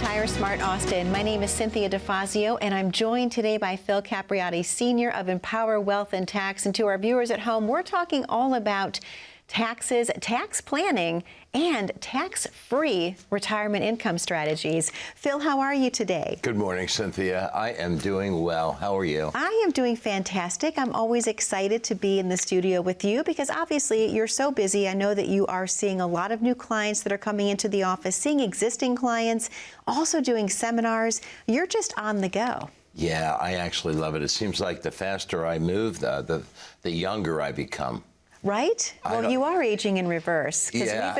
Retire Smart Austin. My name is Cynthia DeFazio, and I'm joined today by Phil Capriotti Sr. of Empower Wealth and Tax. And to our viewers at home, we're talking all about taxes, tax planning, and tax-free retirement income strategies. Phil, how are you today? Good morning, Cynthia. I am doing well. How are you? I am doing fantastic. I'm always excited to be in the studio with you because obviously you're so busy. I know that you are seeing a lot of new clients that are coming into the office, seeing existing clients, also doing seminars. You're just on the go. Yeah, I actually love it. It seems like the faster I move, the younger I become. Right? Well, you are aging in reverse. Yeah,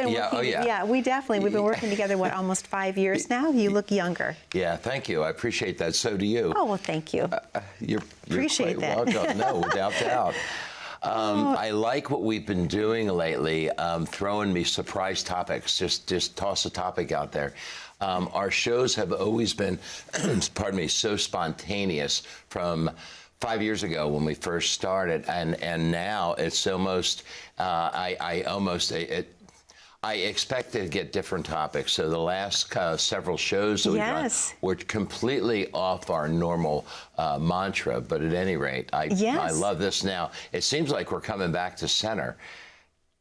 we've been working together, what, almost 5 years now? You look younger. Yeah, thank you. I appreciate that. So do you. Oh, well, thank you. You're appreciate quite that. welcome. No, without doubt. I like what we've been doing lately, throwing me surprise topics. Just toss a topic out there. Our shows have always been, pardon me, so spontaneous from 5 years ago when we first started, and now it's almost I expect to get different topics. So the last several shows that we've done were completely off our normal mantra, but at any rate, I love this now. It seems like we're coming back to center.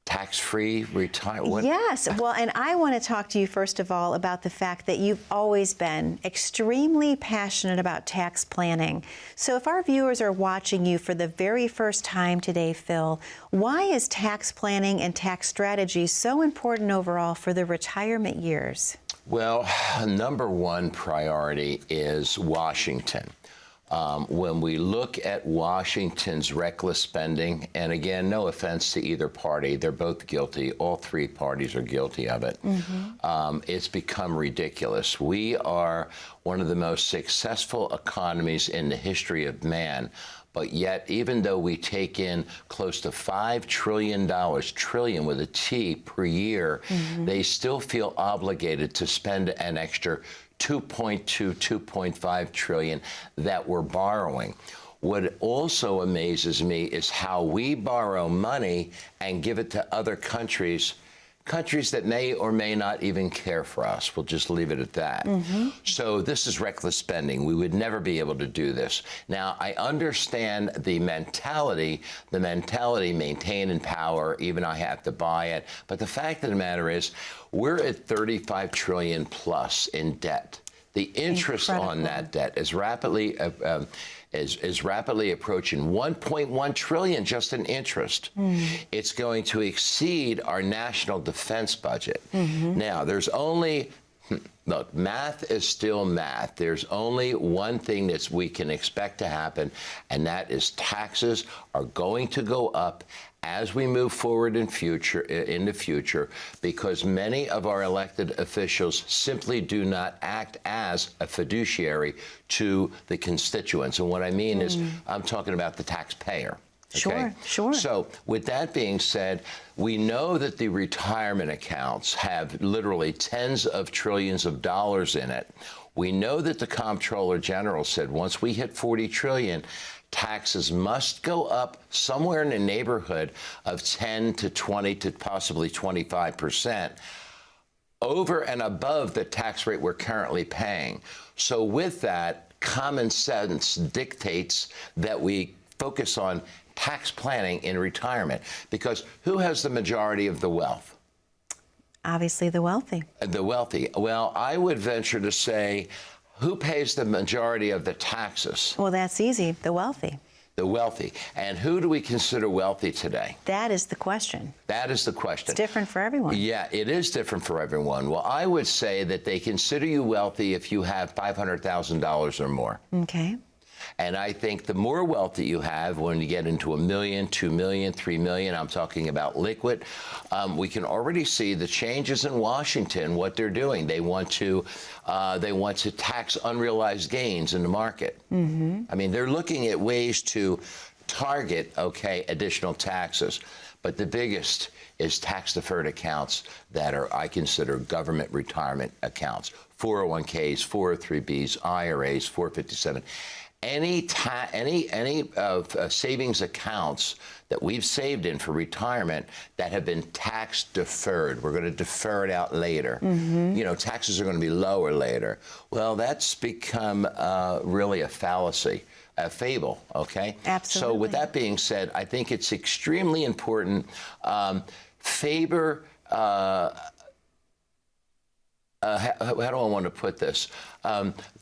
Tax-free retirement. Yes. Well, and I want to talk to you first of all about the fact that you've always been extremely passionate about tax planning. So if our viewers are watching you for the very first time today, Phil, why is tax planning and tax strategy so important overall for the retirement years? Well, number one priority is Washington. When we look at Washington's reckless spending, and again, no offense to either party, they're both guilty. All three parties are guilty of it. It's become ridiculous. We are one of the most successful economies in the history of man. But yet, even though we take in close to $5 trillion, trillion with a T, per year, they still feel obligated to spend an extra 2.5 trillion that we're borrowing. What also amazes me is how we borrow money and give it to other countries that may or may not even care for us. We'll just leave it at that. So this is reckless spending. We would never be able to do this. Now, I understand the mentality, maintain in power, even I have to buy it. But the fact of the matter is, we're at 35 trillion plus in debt. The interest on that debt is rapidly approaching 1.1 trillion just in interest. It's going to exceed our national defense budget. Now, there's only, look, math is still math. There's only one thing that we can expect to happen, and that is taxes are going to go up as we move forward in the future, because many of our elected officials simply do not act as a fiduciary to the constituents. And what I mean is, I'm talking about the taxpayer. Okay? Sure. So with that being said, we know that the retirement accounts have literally tens of trillions of dollars in it. We know that the Comptroller General said once we hit 40 trillion, taxes must go up somewhere in the neighborhood of 10 to 20 to possibly 25% over and above the tax rate we're currently paying. So with that, common sense dictates that we focus on tax planning in retirement, because who has the majority of the wealth? Obviously the wealthy. The wealthy. Well, I would venture to say, who pays the majority of the taxes? Well, that's easy. The wealthy. The wealthy. And who do we consider wealthy today? That is the question. That is the question. It's different for everyone. Yeah, it is different for everyone. Well, I would say that they consider you wealthy if you have $500,000 or more. Okay. And I think the more wealth that you have, when you get into $1 million, $2 million, $3 million, I'm talking about liquid, we can already see the changes in Washington, what they're doing. They want to tax unrealized gains in the market. I mean, they're looking at ways to target, additional taxes. But the biggest is tax-deferred accounts that are, I consider, government retirement accounts, 401ks, 403bs, IRAs, 457. any savings accounts that we've saved in for retirement that have been tax deferred. We're going to defer it out later. You know, taxes are going to be lower later. Well, that's become really a fallacy, a fable, okay? Absolutely. So with that being said, I think it's extremely important. Favor, how do I want to put this?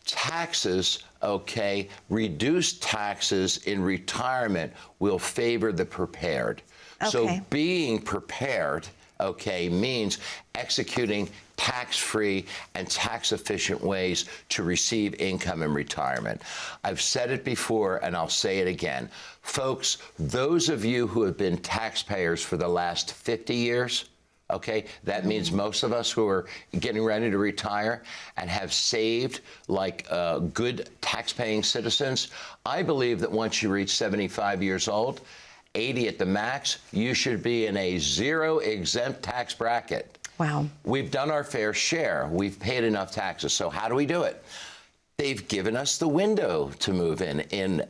Taxes, okay, reduced taxes in retirement will favor the prepared. Okay. So being prepared, okay, means executing tax-free and tax-efficient ways to receive income in retirement. I've said it before, and I'll say it again. Folks, those of you who have been taxpayers for the last 50 years, okay, that means most of us who are getting ready to retire and have saved like good tax-paying citizens, I believe that once you reach 75 years old, 80 at the max, you should be in a zero exempt tax bracket. Wow. We've done our fair share. We've paid enough taxes. So how do we do it? They've given us the window to move in.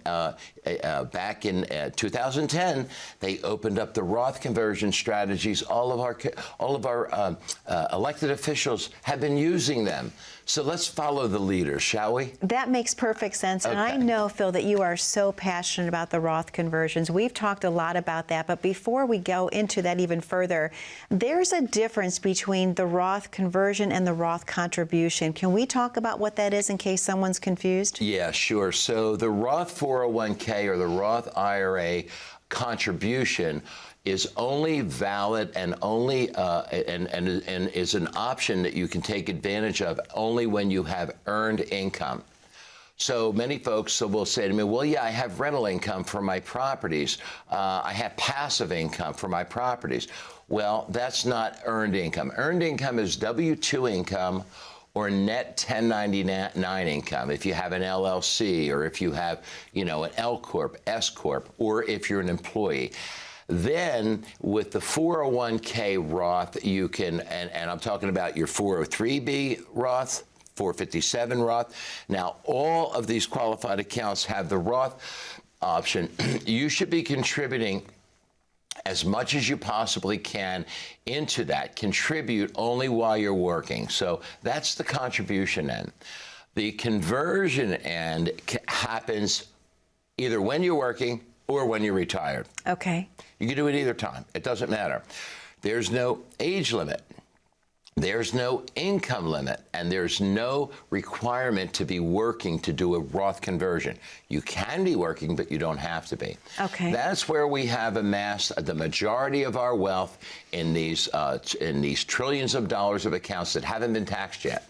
Back in 2010, they opened up the Roth conversion strategies. All of our elected officials have been using them. So let's follow the leaders, shall we? That makes perfect sense. And I know, Phil, that you are so passionate about the Roth conversions. We've talked a lot about that. But before we go into that even further, there's a difference between the Roth conversion and the Roth contribution. Can we talk about what that is in case someone's confused? Yeah, sure. So the Roth 401k or the Roth IRA contribution is only valid and only and is an option that you can take advantage of only when you have earned income. So many folks will say to me, well, yeah, I have rental income for my properties. I have passive income for my properties. Well, that's not earned income. Earned income is W-2 income or net 1099 income if you have an LLC or if you have, you know, an L Corp, S Corp, or if you're an employee. Then with the 401k Roth, you can, and I'm talking about your 403b Roth, 457 Roth. Now, all of these qualified accounts have the Roth option. You should be contributing as much as you possibly can into that. Contribute only while you're working. So that's the contribution end. The conversion end happens either when you're working or when you're retired. Okay. You can do it either time. It doesn't matter. There's no age limit. There's no income limit, and there's no requirement to be working to do a Roth conversion. You can be working, but you don't have to be. Okay. That's where we have amassed the majority of our wealth in these trillions of dollars of accounts that haven't been taxed yet.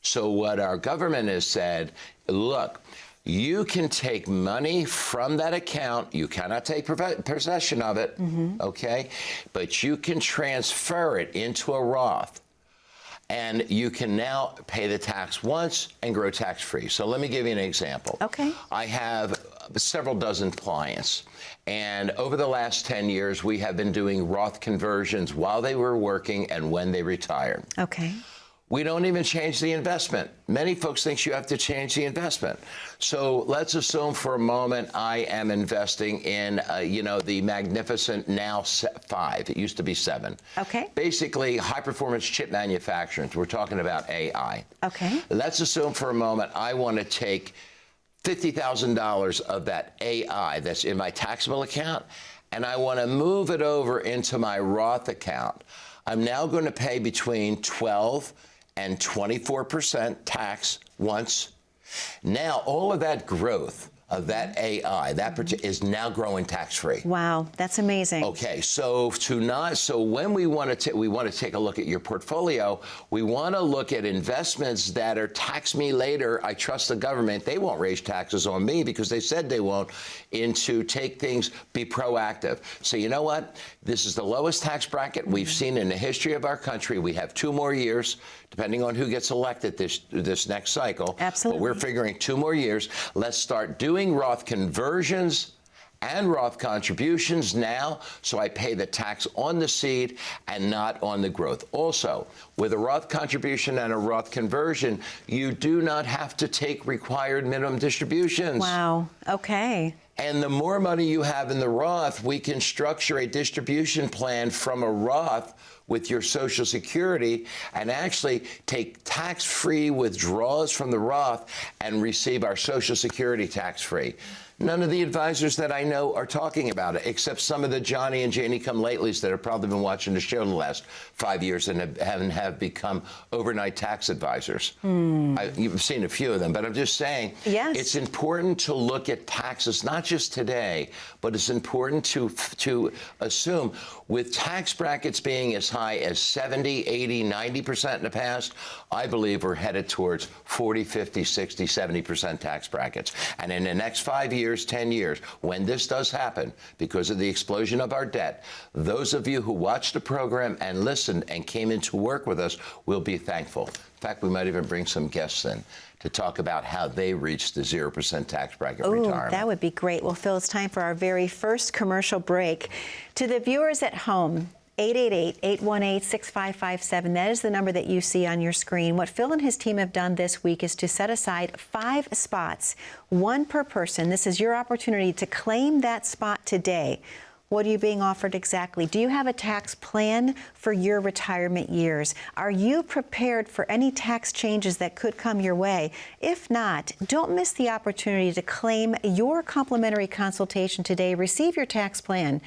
So what our government has said, look, you can take money from that account. You cannot take possession of it, okay? But you can transfer it into a Roth. And you can now pay the tax once and grow tax-free. So let me give you an example. Okay. I have several dozen clients. And over the last 10 years, we have been doing Roth conversions while they were working and when they retired. Okay. We don't even change the investment. Many folks think you have to change the investment. So let's assume for a moment I am investing in, you know, the magnificent now 5. It used to be 7. Okay. Basically, high-performance chip manufacturers. We're talking about AI. Okay. Let's assume for a moment I want to take $50,000 of that AI that's in my taxable account, and I want to move it over into my Roth account. I'm now going to pay between 12 and 24% tax once. Now, all of that growth of that AI, is now growing tax-free. Wow, that's amazing. Okay, so when we want to take a look at your portfolio, we want to look at investments that are tax me later. I trust the government; they won't raise taxes on me because they said they won't. Into take things, be proactive. So you know what? This is the lowest tax bracket we've seen in the history of our country. We have 2 more years, depending on who gets elected this next cycle. Absolutely. But we're figuring 2 more years. Let's start doing Roth conversions and Roth contributions now, so I pay the tax on the seed and not on the growth. Also, with a Roth contribution and a Roth conversion, you do not have to take required minimum distributions. Wow. Okay. And the more money you have in the Roth, we can structure a distribution plan from a Roth with your Social Security and actually take tax-free withdrawals from the Roth and receive our Social Security tax-free. None of the advisors that I know are talking about it, except some of the Johnny and Janie come-latelys that have probably been watching the show in the last 5 years and have become overnight tax advisors. You've seen a few of them, but I'm just saying, yes, it's important to look at taxes, not just today, but it's important to assume with tax brackets being as high as 70, 80, 90% in the past, I believe we're headed towards 40, 50, 60, 70% tax brackets. And in the next 5 years, 10 years, when this does happen, because of the explosion of our debt, those of you who watched the program and listened and came in to work with us will be thankful. In fact, we might even bring some guests in to talk about how they reached the 0% tax bracket retirement. That would be great. Well, Phil, it's time for our very first commercial break. To the viewers at home, 888-818-6557. That is the number that you see on your screen. What Phil and his team have done this week is to set aside 5 spots, 1 per person. This is your opportunity to claim that spot today. What are you being offered exactly? Do you have a tax plan for your retirement years? Are you prepared for any tax changes that could come your way? If not, don't miss the opportunity to claim your complimentary consultation today. Receive your tax plan.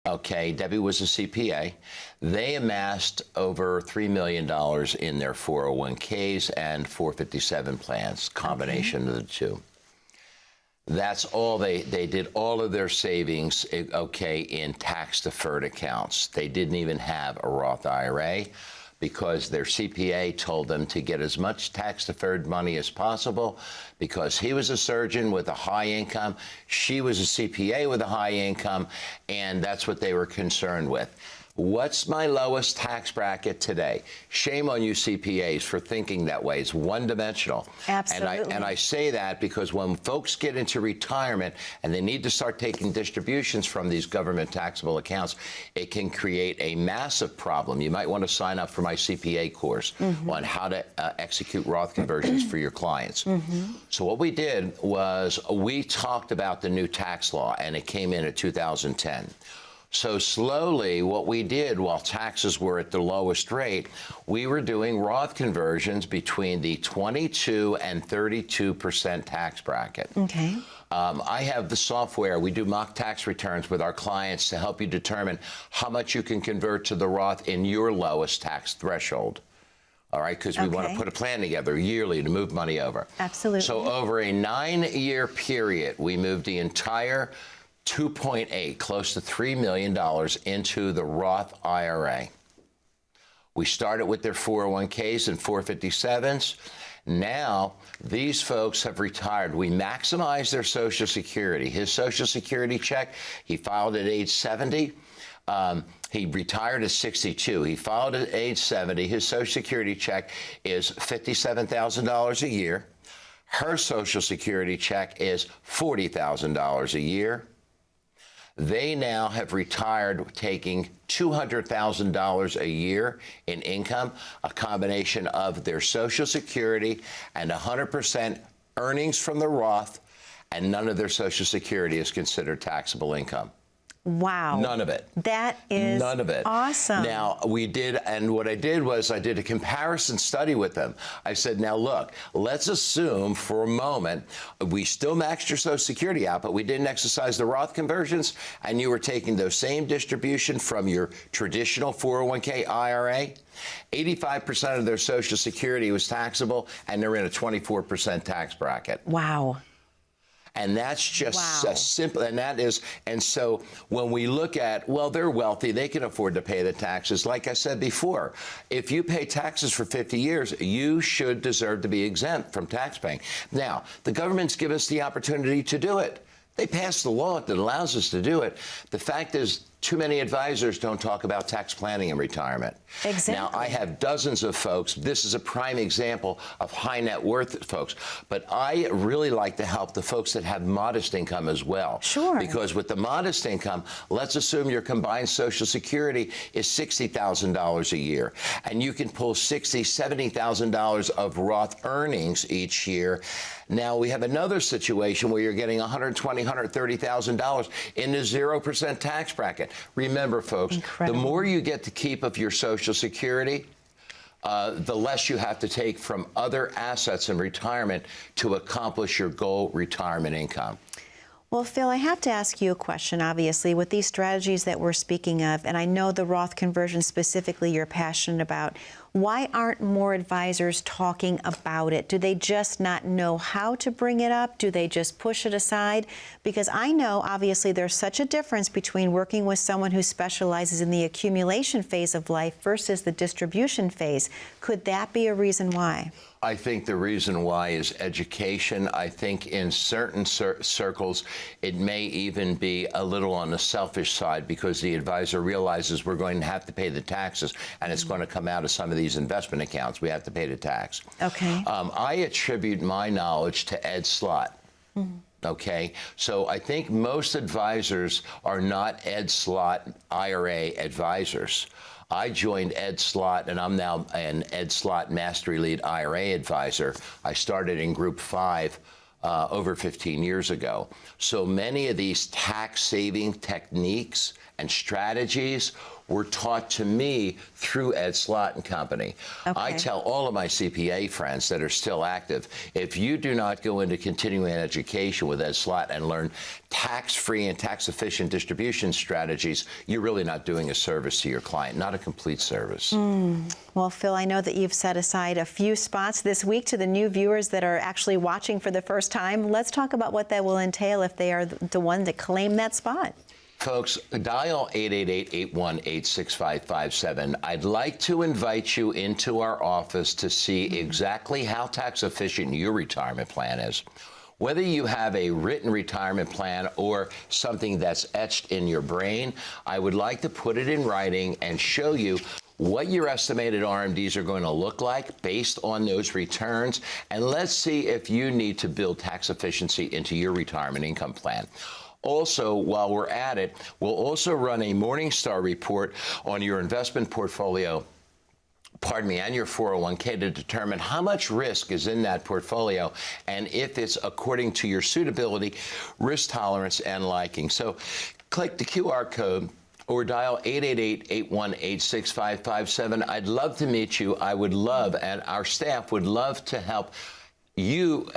Okay, Debbie was a CPA. They amassed over $3 million in their 401ks and 457 plans, combination of the two. That's all they did all of their savings, okay, in tax-deferred accounts. They didn't even have a Roth IRA because their CPA told them to get as much tax-deferred money as possible because he was a surgeon with a high income, she was a CPA with a high income, and that's what they were concerned with. What's my lowest tax bracket today? Shame on you CPAs for thinking that way. It's one-dimensional. Absolutely. And I say that because when folks get into retirement and they need to start taking distributions from these government taxable accounts, it can create a massive problem. You might want to sign up for my CPA course on how to execute Roth conversions for your clients. So what we did was we talked about the new tax law, and it came in 2010. So slowly, what we did while taxes were at the lowest rate, we were doing Roth conversions between the 22 and 32% tax bracket. Okay. I have the software. We do mock tax returns with our clients to help you determine how much you can convert to the Roth in your lowest tax threshold. All right, because we want to put a plan together yearly to move money over. Absolutely. So over a 9-year period, we moved the entire 2.8, close to $3 million into the Roth IRA. We started with their 401ks and 457s. Now, these folks have retired. We maximized their Social Security. His Social Security check, he filed at age 70. He retired at 62. He filed at age 70. His Social Security check is $57,000 a year. Her Social Security check is $40,000 a year. They now have retired taking $200,000 a year in income, a combination of their Social Security and 100% earnings from the Roth, and none of their Social Security is considered taxable income. Wow. None of it. That is none of it. Awesome. Now, we did, and what I did was I did a comparison study with them. I said, now look, let's assume for a moment we still maxed your Social Security out, but we didn't exercise the Roth conversions, and you were taking those same distribution from your traditional 401k IRA. 85% of their Social Security was taxable, and they're in a 24% tax bracket. Wow. And that's just simple. And so when we look at, well, they're wealthy, they can afford to pay the taxes. Like I said before, if you pay taxes for 50 years, you should deserve to be exempt from tax paying. Now, the government's given us the opportunity to do it. They passed the law that allows us to do it. The fact is, too many advisors don't talk about tax planning in retirement. Exactly. Now, I have dozens of folks. This is a prime example of high net worth folks. But I really like to help the folks that have modest income as well. Sure. Because with the modest income, let's assume your combined Social Security is $60,000 a year. And you can pull $60,000, $70,000 of Roth earnings each year. Now, we have another situation where you're getting $120,000, $130,000 in the 0% tax bracket. Remember, folks, Incredible. The more you get to keep of your Social Security, the less you have to take from other assets in retirement to accomplish your goal retirement income. Well, Phil, I have to ask you a question, obviously, with these strategies that we're speaking of, and I know the Roth conversion specifically you're passionate about. Why aren't more advisors talking about it? Do they just not know how to bring it up? Do they just push it aside? Because I know, obviously, there's such a difference between working with someone who specializes in the accumulation phase of life versus the distribution phase. Could that be a reason why? I think the reason why is education. I think in certain circles, it may even be a little on the selfish side because the advisor realizes we're going to have to pay the taxes and it's going to come out of some of these investment accounts. We have to pay the tax. Okay. I attribute my knowledge to Ed Slott. Okay, so I think most advisors are not Ed Slott IRA advisors. I joined Ed Slott, and I'm now an Ed Slott Mastery Lead IRA advisor. I started in Group 5 over 15 years ago. So many of these tax-saving techniques and strategies were taught to me through Ed Slott and Company. Okay. I tell all of my CPA friends that are still active, if you do not go into continuing education with Ed Slott and learn tax-free and tax-efficient distribution strategies, you're really not doing a service to your client, not a complete service. Well, Phil, I know that you've set aside a few spots this week to the new viewers that are actually watching for the first time. Let's talk about what that will entail if they are the one to claim that spot. Folks, dial 888-818-6557. I'd like to invite you into our office to see exactly how tax efficient your retirement plan is. Whether you have a written retirement plan or something that's etched in your brain, I would like to put it in writing and show you what your estimated RMDs are going to look like based on those returns, and let's see if you need to build tax efficiency into your retirement income plan. Also, while we're at it, we'll also run a Morningstar report on your investment portfolio, and your 401k to determine how much risk is in that portfolio and if it's according to your suitability, risk tolerance, and liking. So click the QR code or dial 888-818-6557. I'd love to meet you. I would love, and our staff would love to help you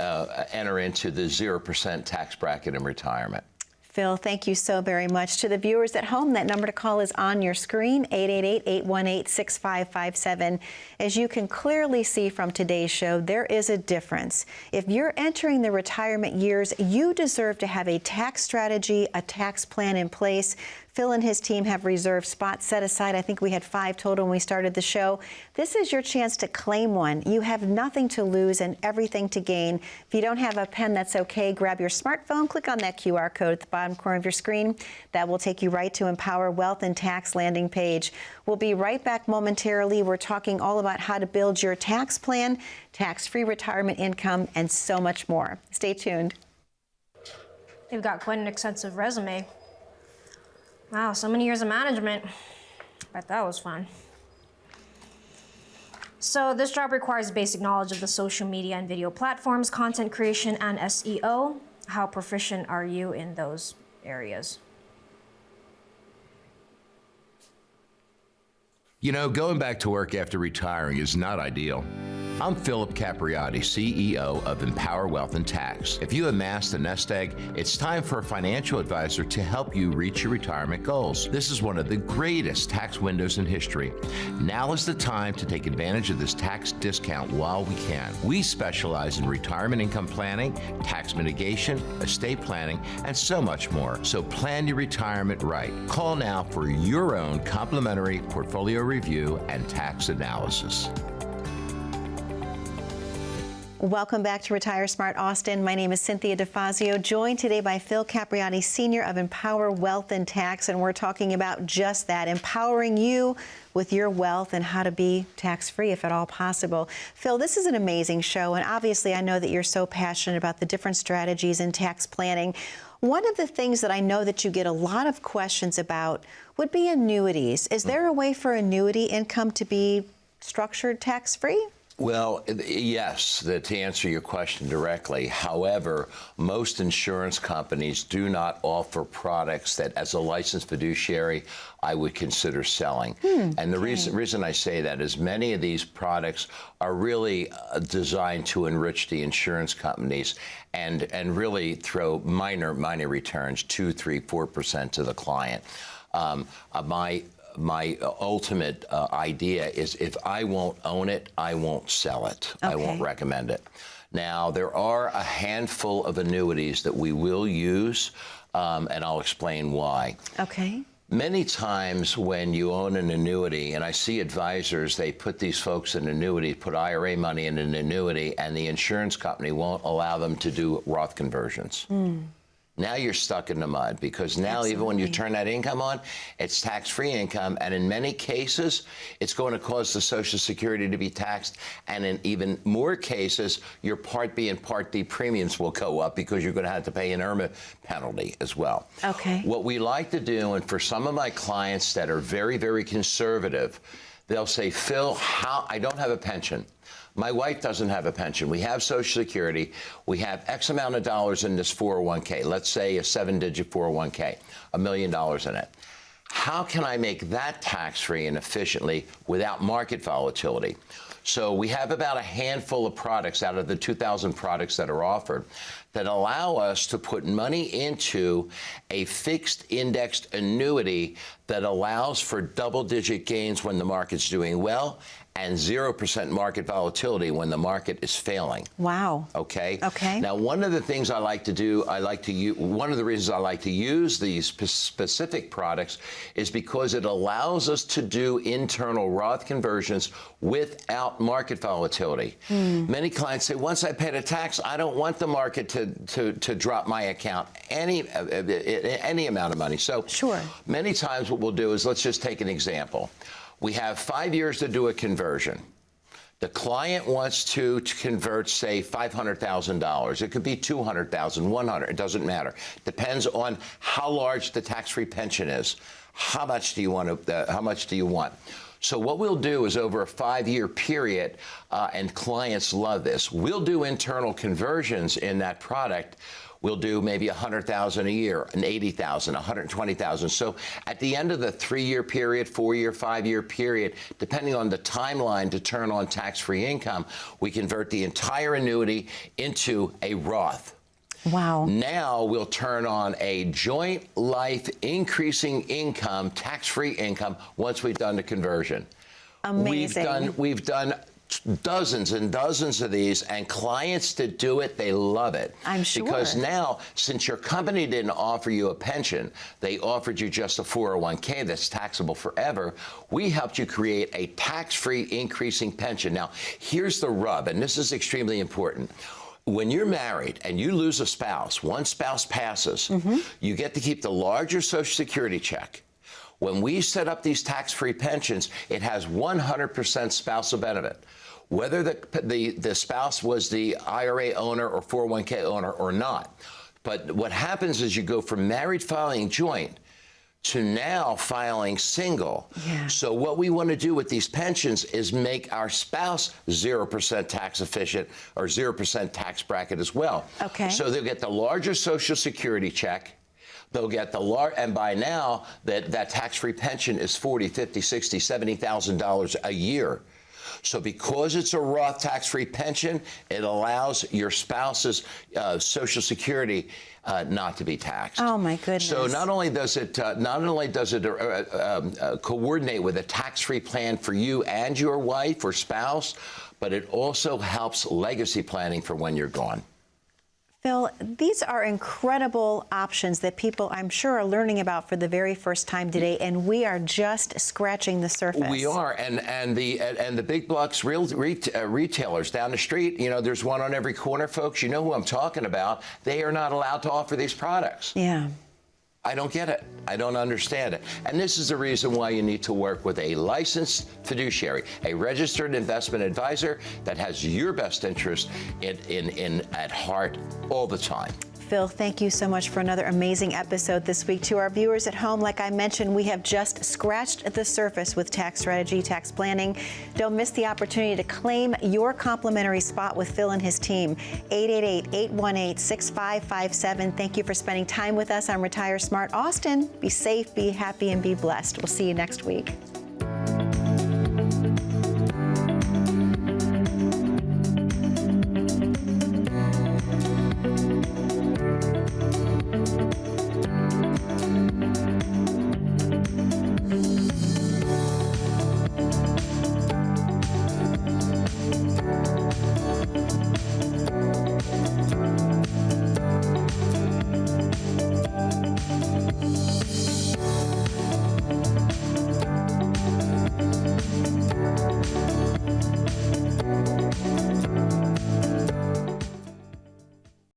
enter into the 0% tax bracket in retirement. Phil, thank you so very much. To the viewers at home, that number to call is on your screen, 888-818-6557. As you can clearly see from today's show, there is a difference. If you're entering the retirement years, you deserve to have a tax strategy, a tax plan in place. Phil and his team have reserved spots set aside. I think we had 5 total when we started the show. This is your chance to claim one. You have nothing to lose and everything to gain. If you don't have a pen, that's okay. Grab your smartphone, click on that QR code at the bottom corner of your screen. That will take you right to Empower Wealth and Tax landing page. We'll be right back momentarily. We're talking all about how to build your tax plan, tax-free retirement income, and so much more. Stay tuned. You've got quite an extensive resume. Wow, so many years of management. Bet that was fun. So this job requires basic knowledge of the social media and video platforms, content creation, and SEO. How proficient are you in those areas? You know, going back to work after retiring is not ideal. I'm Philip Capriotti, CEO of Empower Wealth and Tax. If you amassed a nest egg, it's time for a financial advisor to help you reach your retirement goals. This is one of the greatest tax windows in history. Now is the time to take advantage of this tax discount while we can. We specialize in retirement income planning, tax mitigation, estate planning, and so much more. So plan your retirement right. Call now for your own complimentary portfolio review and tax analysis. Welcome back to Retire Smart Austin. My name is Cynthia DeFazio, joined today by Phil Capriotti Sr. of Empower Wealth and Tax, and we're talking about just that, empowering you with your wealth and how to be tax-free if at all possible. Phil, this is an amazing show, and obviously I know that you're so passionate about the different strategies in tax planning. One of the things that I know that you get a lot of questions about would be annuities. Is there a way for annuity income to be structured tax-free? Well, yes, to answer your question directly. However, most insurance companies do not offer products that, as a licensed fiduciary, I would consider selling. And the reason I say that is many of these products are really designed to enrich the insurance companies and really throw minor returns, 2%, 3%, 4% to the client. My ultimate idea is if I won't own it, I won't sell it. Okay. I won't recommend it. Now, there are a handful of annuities that we will use, and I'll explain why. Okay. Many times when you own an annuity, and I see advisors, they put these folks in annuity, put IRA money in an annuity, and the insurance company won't allow them to do Roth conversions. Now you're stuck in the mud because now even when you turn that income on, it's tax-free income, and in many cases, it's going to cause the Social Security to be taxed, and in even more cases, your Part B and Part D premiums will go up because you're going to have to pay an IRMA penalty as well. Okay. What we like to do, and for some of my clients that are very, very conservative, they'll say, Phil, I don't have a pension. My wife doesn't have a pension. We have Social Security. We have X amount of dollars in this 401k. Let's say a 7-digit 401k, $1 million in it. How can I make that tax-free and efficiently without market volatility? So we have about a handful of products out of the 2,000 products that are offered that allow us to put money into a fixed indexed annuity that allows for double-digit gains when the market's doing well and 0% market volatility when the market is failing. Wow. Okay? Okay. Now, one of the things I like to do, one of the reasons I like to use these specific products is because it allows us to do internal Roth conversions without market volatility. Many clients say, once I pay the tax, I don't want the market to drop my account any amount of money. So sure. Many times what we'll do is, let's just take an example. We have 5 years to do a conversion. The client wants to convert, say, $500,000. It could be $200,000, $100,000. It doesn't matter. Depends on how large the tax-free pension is. How much do you want? How much do you want? So what we'll do is, over a 5-year period, and clients love this, we'll do internal conversions in that product. We'll do maybe $100,000 a year, an $80,000, $120,000. So at the end of the 3-year period, 4-year, 5-year period, depending on the timeline to turn on tax-free income, we convert the entire annuity into a Roth. Wow. Now we'll turn on a joint life increasing income, tax-free income, once we've done the conversion. Amazing. We've done dozens and dozens of these, and clients that do it, they love it. I'm sure. Because now, since your company didn't offer you a pension, they offered you just a 401k that's taxable forever, we helped you create a tax-free increasing pension. Now, here's the rub, and this is extremely important. When you're married and you lose a spouse, one spouse passes, you get to keep the larger Social Security check. When we set up these tax-free pensions, it has 100% spousal benefit. Whether the spouse was the IRA owner or 401k owner or not. But what happens is you go from married filing joint to now filing single. Yeah. So what we want to do with these pensions is make our spouse 0% tax efficient, or 0% tax bracket as well. Okay. So they'll get the larger Social Security check. They'll get the and by now that tax-free pension is $40,000, $50,000, $60,000, $70,000 a year. So because it's a Roth tax-free pension, it allows your spouse's Social Security not to be taxed. Oh my goodness! So not only does it coordinate with a tax-free plan for you and your wife or spouse, but it also helps legacy planning for when you're gone. Phil, these are incredible options that people, I'm sure, are learning about for the very first time today, and we are just scratching the surface. We are, and the big box retailers down the street, you know, there's one on every corner, folks. You know who I'm talking about. They are not allowed to offer these products. Yeah. I don't get it. I don't understand it. And this is the reason why you need to work with a licensed fiduciary, a registered investment advisor that has your best interest at heart all the time. Phil, thank you so much for another amazing episode this week. To our viewers at home, like I mentioned, we have just scratched the surface with tax strategy, tax planning. Don't miss the opportunity to claim your complimentary spot with Phil and his team. 888-818-6557. Thank you for spending time with us on Retire Smart Austin. Be safe, be happy, and be blessed. We'll see you next week.